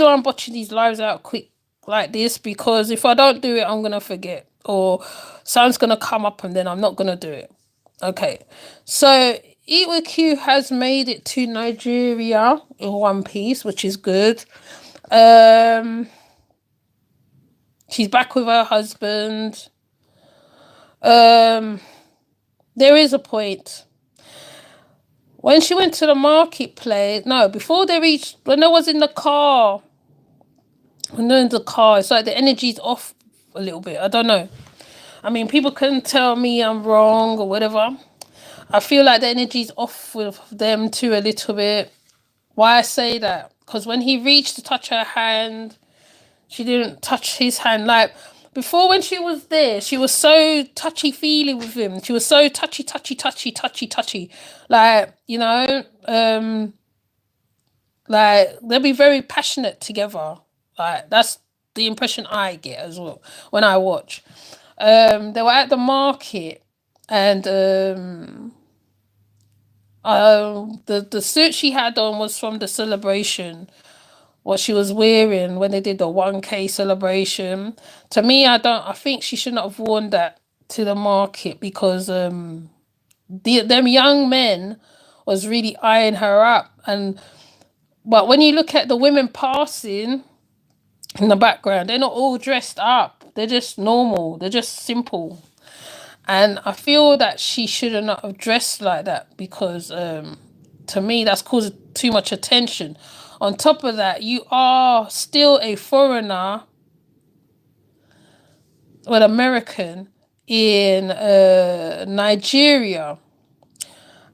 I'm botching these lives out quick like this, because if I don't do it, I'm gonna forget, or something's gonna come up and then I'm not gonna do it. Okay, so Eat with Q has made it to Nigeria in one piece, which is good. Um, she's back with her husband. Um, there is a point. When she went to the marketplace, no, before they reached, when I was in the car, when they're in the car, it's like the energy's off a little bit. I don't know. I mean, people can tell me I'm wrong or whatever. I feel like the energy's off with them too a little bit. Why I say that? Because when he reached to touch her hand, she didn't touch his hand. Like before, when she was there, she was so touchy feely with him. She was so touchy. Like, like they'll be very passionate together. Like that's the impression I get as well when I watch. They were at the market, and the suit she had on was from the celebration. What she was wearing when they did the 1K celebration. To me, I think she should not have worn that to the market, because them young men was really eyeing her up. But when you look at the women passing in the background, they're not all dressed up. They're just normal. They're just simple. And I feel that she should not have dressed like that, because to me that's caused too much attention. On top of that, you are still a foreigner, well, American, in Nigeria.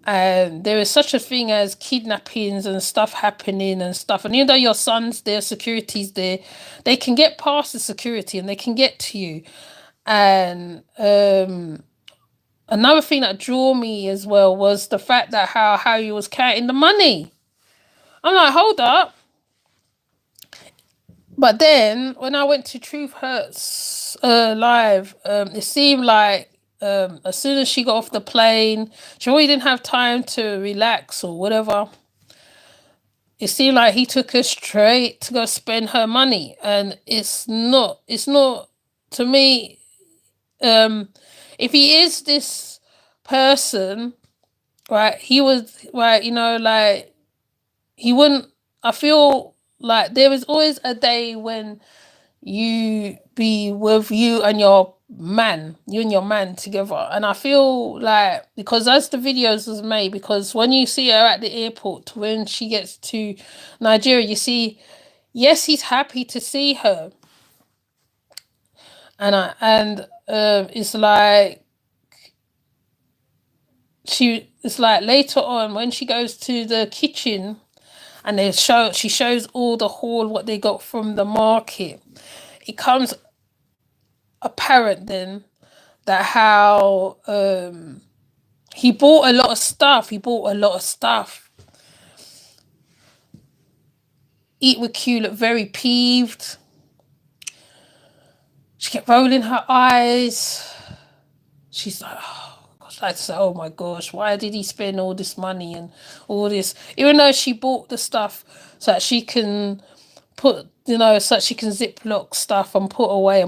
And there is such a thing as kidnappings and stuff happening and stuff. And even though your son's there, security's there, they can get past the security and they can get to you. And another thing that drew me as well was the fact that how he was counting the money. I'm like, hold up. But then when I went to Truth Hurts live, it seemed like as soon as she got off the plane, she really didn't have time to relax or whatever. It seemed like he took her straight to go spend her money, and it's not to me. If he is this person, right, he would, right, like he wouldn't. I feel like there is always a day when you be with you and your man together. And I feel like, because as the videos was made, because when you see her at the airport, when she gets to Nigeria, you see, yes, he's happy to see her. And it's like it's like later on when she goes to the kitchen, and she shows all the haul what they got from the market. It comes apparent then that how he bought a lot of stuff. Eat with Q looked very peeved. She kept rolling her eyes. She's like, oh, like to say, oh my gosh, why did he spend all this money and all this? Even though she bought the stuff so that she can so that she can ziplock stuff and put away.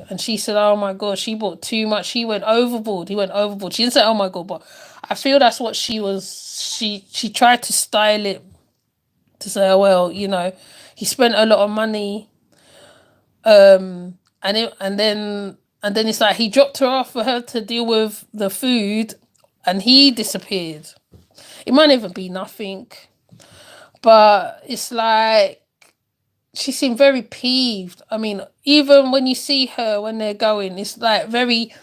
And she said, oh my gosh, she bought too much. He went overboard. She didn't say, oh my God, but I feel that's what she was. She tried to style it to say, oh, well, he spent a lot of money. And then it's like he dropped her off for her to deal with the food, and he disappeared. It might even be nothing, but it's like she seemed very peeved. I mean, even when you see her when they're going, it's like very,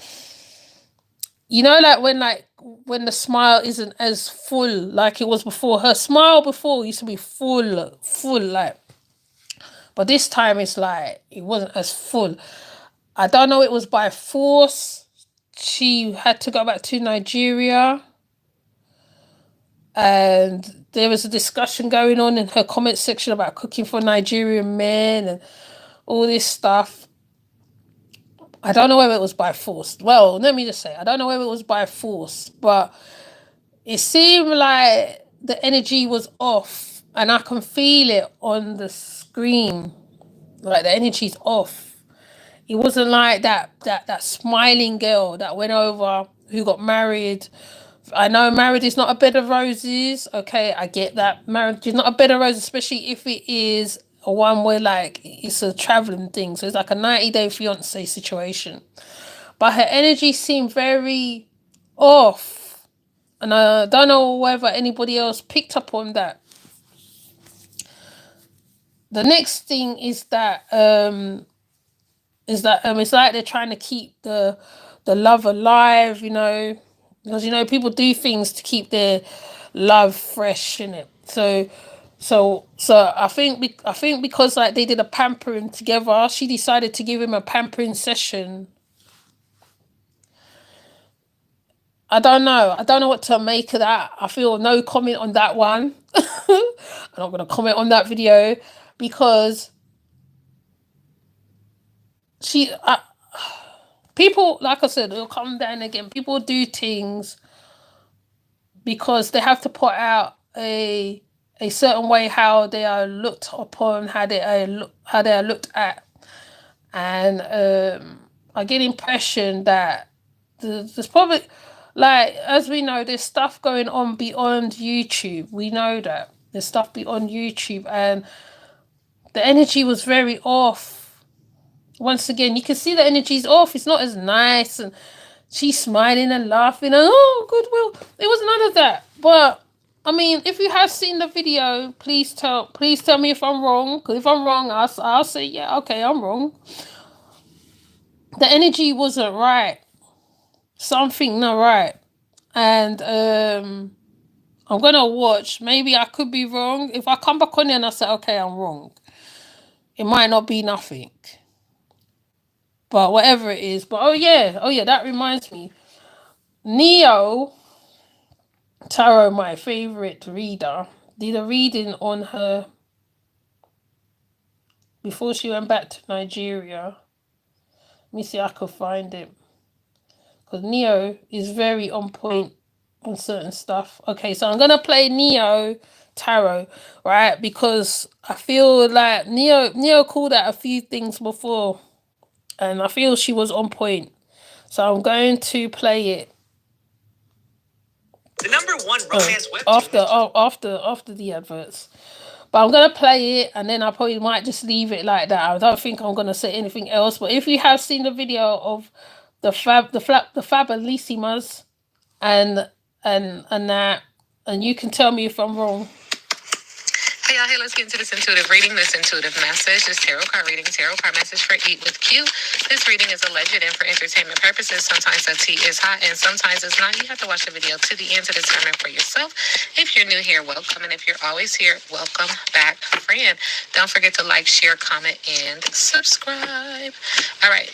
like when the smile isn't as full like it was before. Her smile before used to be full, like, but this time it's like it wasn't as full. I don't know, it was by force. She had to go back to Nigeria. And there was a discussion going on in her comment section about cooking for Nigerian men and all this stuff. I don't know whether it was by force. Well, let me just say, I don't know whether it was by force, but it seemed like the energy was off. and I can feel it on the screen, like the energy's off. It wasn't like that smiling girl that went over who got married. I know marriage is not a bed of roses. Okay, I get that. Marriage is not a bed of roses, especially if it is a one where like it's a traveling thing. So it's like a 90-day fiance situation. But her energy seemed very off. And I don't know whether anybody else picked up on that. The next thing is that it's like they're trying to keep the love alive, because people do things to keep their love fresh in it. So I think because like they did a pampering together, she decided to give him a pampering session. I don't know. I don't know what to make of that. I feel no comment on that one. I'm not going to comment on that video because people, like I said, it'll come down again. People do things because they have to put out a certain way how they are looked upon, how they are looked at, and I get the impression that there's probably, like, as we know, there's stuff going on beyond YouTube. We know that there's stuff beyond YouTube, and the energy was very off. Once again, you can see the energy's off. It's not as nice, and she's smiling and laughing and oh goodwill. It was none of that. But I mean, if you have seen the video, please tell me if I'm wrong. Because if I'm wrong, I'll say yeah, okay, I'm wrong. The energy wasn't right. Something not right. And I'm gonna watch. Maybe I could be wrong. If I come back on there and I say okay, I'm wrong, it might not be nothing. But whatever it is. But oh yeah, that reminds me. Neo Tarot, my favorite reader, did a reading on her before she went back to Nigeria. Let me see if I could find it. Because Neo is very on point on certain stuff. Okay, so I'm going to play Neo Tarot, right? Because I feel like Neo called out a few things before. And I feel she was on point. So I'm going to play it. The #1 romance webtoon. After the adverts. But I'm gonna play it and then I probably might just leave it like that. I don't think I'm gonna say anything else. But if you have seen the video of the Fabulisimas and that, and you can tell me if I'm wrong. Hey y'all, hey, let's get into this intuitive reading, this intuitive message, this tarot card reading, tarot card message for Eat with Q. This reading is alleged and for entertainment purposes. Sometimes the tea is hot and sometimes it's not. You have to watch the video to the end to determine for yourself. If you're new here, welcome. And if you're always here, welcome back, friend. Don't forget to like, share, comment, and subscribe. All right.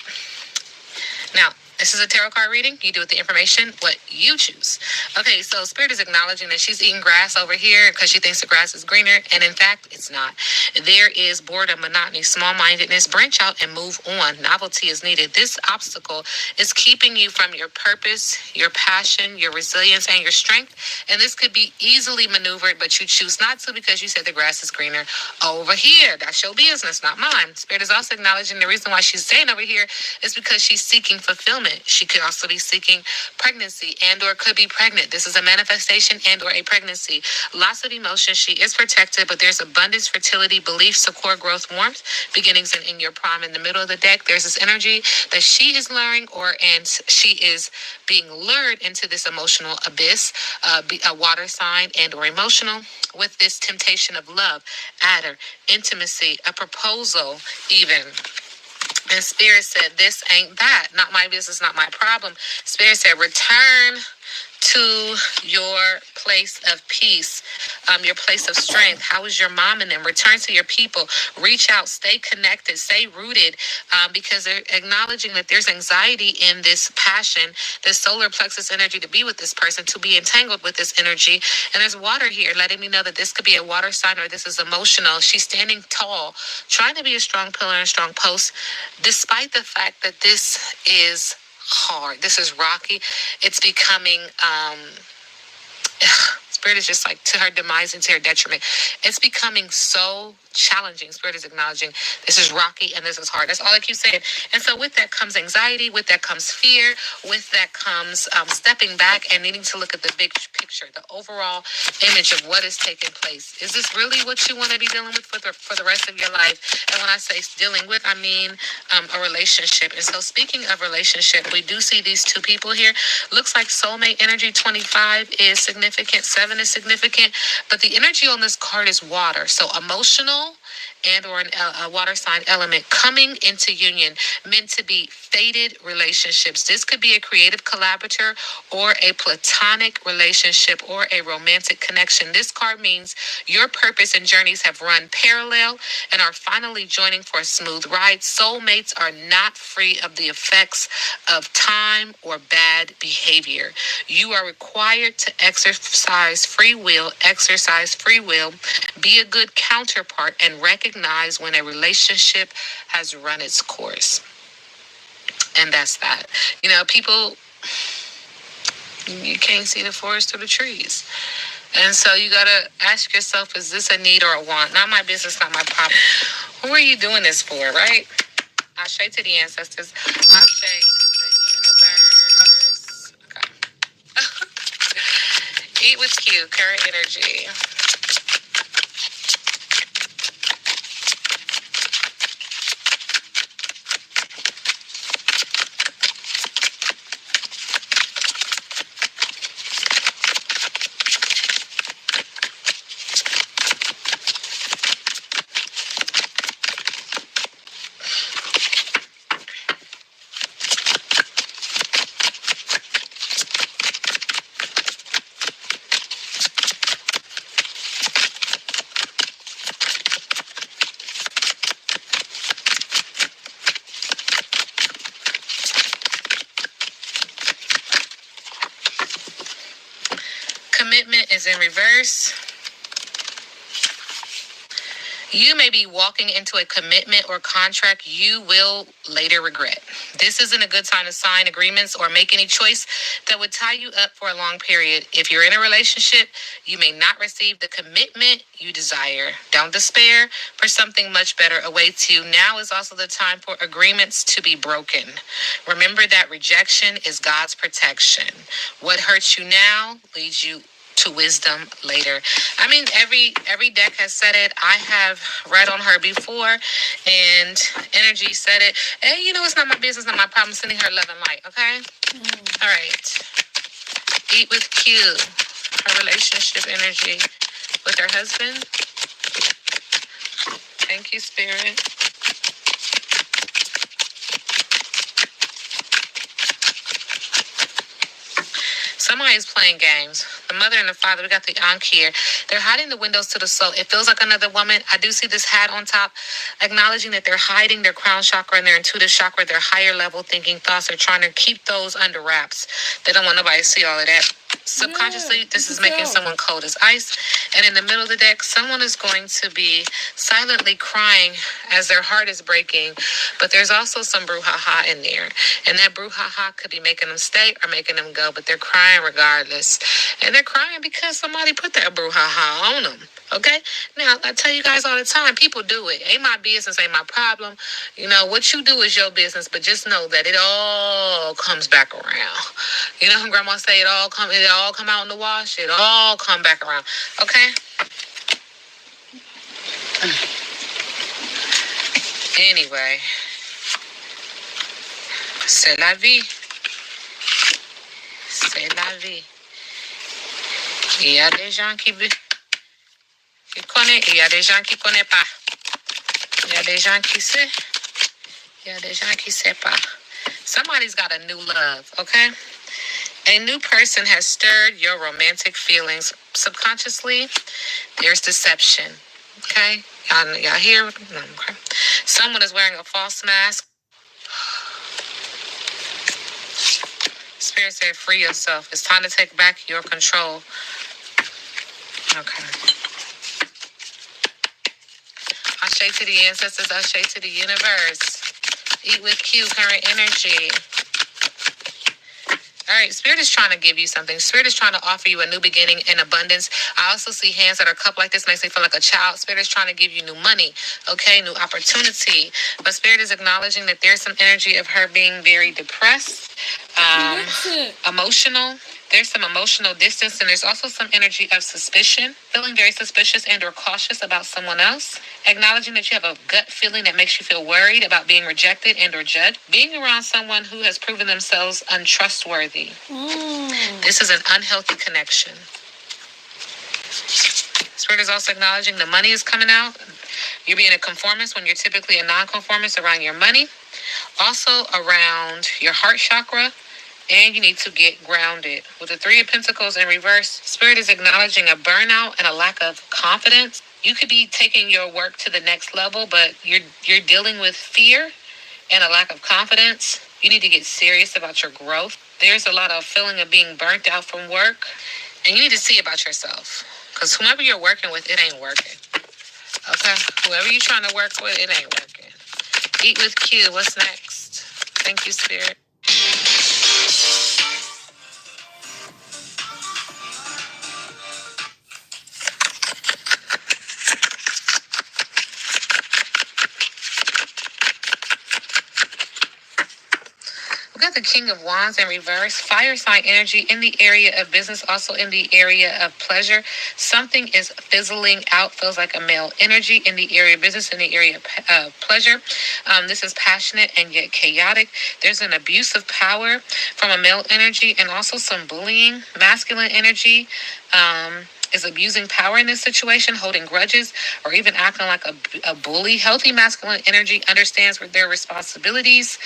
Now, this is a tarot card reading. You do with the information what you choose. Okay, so Spirit is acknowledging that she's eating grass over here because she thinks the grass is greener, and in fact, it's not. There is boredom, monotony, small-mindedness. Branch out and move on. Novelty is needed. This obstacle is keeping you from your purpose, your passion, your resilience, and your strength, and this could be easily maneuvered, but you choose not to because you said the grass is greener over here. That's your business, not mine. Spirit is also acknowledging the reason why she's staying over here is because she's seeking fulfillment. She could also be seeking pregnancy and or could be pregnant. This is a manifestation and or a pregnancy. Lots of emotion. She is protected, but there's abundance, fertility, belief, support, growth, warmth, beginnings in your prime. In the middle of the deck, there's this energy that she is luring and she is being lured into this emotional abyss, a water sign and or emotional, with this temptation of love, adder, intimacy, a proposal even. And Spirit said, this ain't that. Not my business, not my problem. Spirit said, return to your place of peace, your place of strength. How is your mom and them? Return to your people. Reach out. Stay connected. Stay rooted, because they're acknowledging that there's anxiety in this passion, this solar plexus energy to be with this person, to be entangled with this energy. And there's water here letting me know that this could be a water sign or this is emotional. She's standing tall, trying to be a strong pillar and a strong post, despite the fact that this is hard. This is rocky. It's becoming Spirit is just like to her demise and to her detriment. It's becoming so challenging. Spirit is acknowledging this is rocky and this is hard. That's all I keep saying. And so with that comes anxiety, with that comes fear, with that comes stepping back and needing to look at the big picture, the overall image of what is taking place. Is this really what you want to be dealing with for the rest of your life? And when I say dealing with, I mean a relationship. And so speaking of relationship, we do see these two people here. Looks like soulmate energy. 25 is significant, 7 is significant, but the energy on this card is water. So emotional and or a water sign element coming into union, meant to be fated relationships. This could be a creative collaborator or a platonic relationship or a romantic connection. This card means your purpose and journeys have run parallel and are finally joining for a smooth ride. Soulmates are not free of the effects of time or bad behavior. You are required to exercise free will, be a good counterpart, and recognize when a relationship has run its course. And that's that. You know, people, you can't see the forest through the trees. And so you got to ask yourself, is this a need or a want? Not my business, not my problem. Who are you doing this for, right? Ashe to the ancestors. Ashe to the universe. Okay. Eat with Q, current energy. Commitment is in reverse. You may be walking into a commitment or contract you will later regret. This isn't a good time to sign agreements or make any choice that would tie you up for a long period. If you're in a relationship, you may not receive the commitment you desire. Don't despair, for something much better awaits you. Now is also the time for agreements to be broken. Remember that rejection is God's protection. What hurts you now leads you to wisdom later. I mean, every deck has said it. I have read on her before, and energy said it. Hey, you know, it's not my business, not my problem. Sending her love and light. Okay. All right. Eat with Q. Her relationship energy with her husband. Thank you, Spirit. Somebody's playing games. The mother and the father, we got the Ankh here. They're hiding the windows to the soul. It feels like another woman. I do see this hat on top, acknowledging that they're hiding their crown chakra and their intuitive chakra, their higher level thinking thoughts. They're trying to keep those under wraps. They don't want nobody to see all of that. Subconsciously, this is making someone cold as ice. And in the middle of the deck, someone is going to be silently crying as their heart is breaking. But there's also some brouhaha in there. And that brouhaha could be making them stay or making them go. But they're crying regardless. And they're crying because somebody put that brouhaha on them. Okay? Now, I tell you guys all the time, people do it. Ain't my business, ain't my problem. You know, what you do is your business, but just know that it all comes back around. You know, grandma say it all come out in the wash. It all come back around. Okay? Anyway. C'est la vie. C'est la vie. Il y a des gens qui connaissent, il y a des gens qui connaissent pas. Il y a des gens qui savent. Il y a des gens qui savent pas. Somebody's got a new love, okay? A new person has stirred your romantic feelings. Subconsciously, there's deception, okay? Y'all hear? Okay. Someone is wearing a false mask. Spirit said, free yourself. It's time to take back your control. Okay. Ashe to the ancestors, ashe to the universe. Eat with Q, current energy. All right, Spirit is trying to give you something. Spirit is trying to offer you a new beginning in abundance. I also see hands that are cupped like this. Makes me feel like a child. Spirit is trying to give you new money, okay, new opportunity. But Spirit is acknowledging that there's some energy of her being very depressed, emotional. There's some emotional distance, and there's also some energy of suspicion, feeling very suspicious and or cautious about someone else, acknowledging that you have a gut feeling that makes you feel worried about being rejected and or judged, being around someone who has proven themselves untrustworthy. This is an unhealthy connection. Spirit is also acknowledging the money is coming out. You're being a conformist when you're typically a non-conformist around your money. Also around your heart chakra. And you need to get grounded. With the Three of Pentacles in reverse, Spirit is acknowledging a burnout and a lack of confidence. You could be taking your work to the next level, but you're dealing with fear and a lack of confidence. You need to get serious about your growth. There's a lot of feeling of being burnt out from work, and you need to see about yourself. Because whomever you're working with, it ain't working. Okay? Whoever you're trying to work with, it ain't working. Eat with Q. What's next? Thank you, Spirit. We got the King of Wands in reverse. Fire sign energy in the area of business, also in the area of pleasure. Something is fizzling out, feels like a male energy in the area of business, in the area of pleasure. This is passionate and yet chaotic. There's an abuse of power from a male energy and also some bullying. Masculine energy is abusing power in this situation, holding grudges, or even acting like a bully. Healthy masculine energy understands their responsibilities,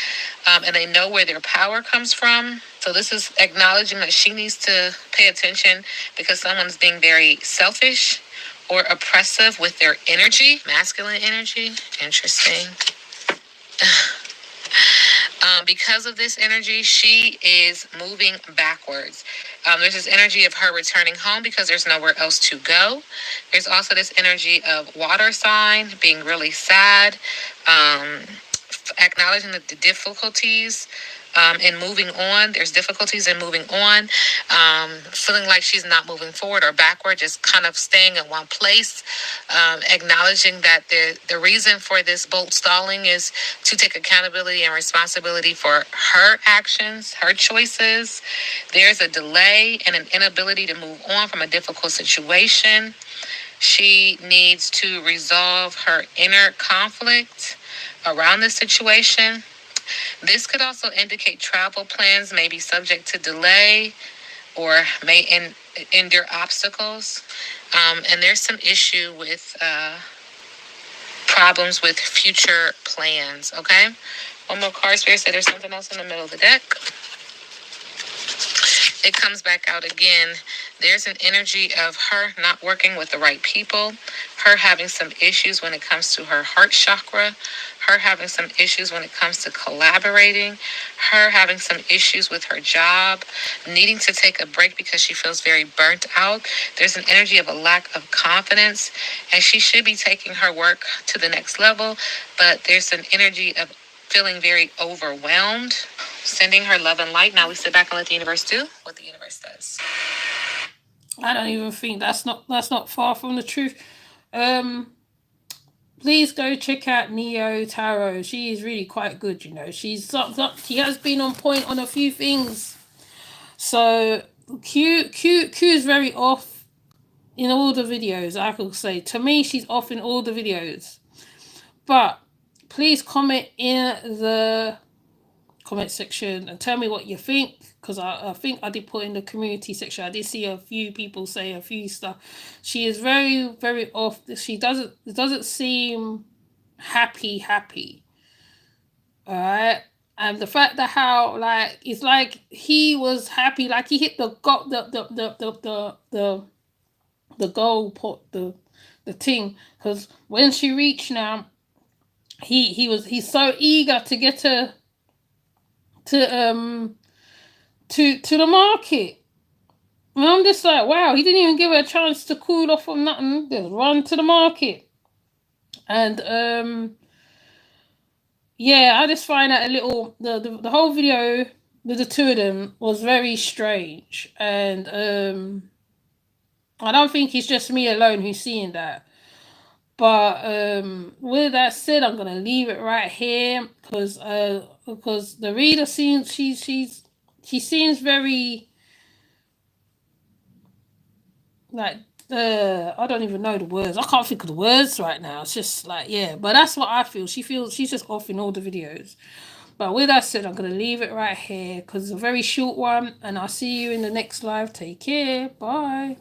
and they know where their power comes from. So this is acknowledging that she needs to pay attention because someone's being very selfish or oppressive with their energy. Masculine energy. Interesting. Because of this energy, she is moving backwards. There's this energy of her returning home because there's nowhere else to go. There's also this energy of water sign being really sad, acknowledging the difficulties in moving on. There's difficulties in moving on, feeling like she's not moving forward or backward, just kind of staying in one place, acknowledging that the reason for this bolt stalling is to take accountability and responsibility for her actions, her choices. There's a delay and an inability to move on from a difficult situation. She needs to resolve her inner conflict around the situation. This could also indicate travel plans may be subject to delay or may endure obstacles. And there's some issue with problems with future plans, okay? One more card. Spirit said there's something else in the middle of the deck. It comes back out again. There's an energy of her not working with the right people, her having some issues when it comes to her heart chakra, her having some issues when it comes to collaborating, her having some issues with her job, needing to take a break because she feels very burnt out. There's an energy of a lack of confidence, and she should be taking her work to the next level, but there's an energy of feeling very overwhelmed. Sending her love and light. Now we sit back and let the universe do what the universe does. I don't even think that's not far from the truth. Please go check out Neo Tarot. She is really quite good, you know. She has been on point on a few things. So Q is very off in all the videos, I could say. To me, she's off in all the videos. But please comment in the comment section and tell me what you think, because I think I did put in the community section. I did see a few people say a few stuff. She is very, very off. She doesn't seem happy. All right. And the fact that how like it's like he was happy, like he hit the goal pot, the thing, because when she reached now, he's so eager to get her to the market. And I'm just like, wow, he didn't even give her a chance to cool off or nothing. Just run to the market. And yeah, I just find that a little the whole video with the two of them was very strange, and I don't think it's just me alone who's seeing that. But with that said, I'm gonna leave it right here because the reader seems she seems very like I don't even know the words. I can't think of the words right now. It's just like, yeah, but that's what I feel. She feels she's just off in all the videos. But with that said, I'm gonna leave it right here because it's a very short one, and I'll see you in the next live. Take care. Bye.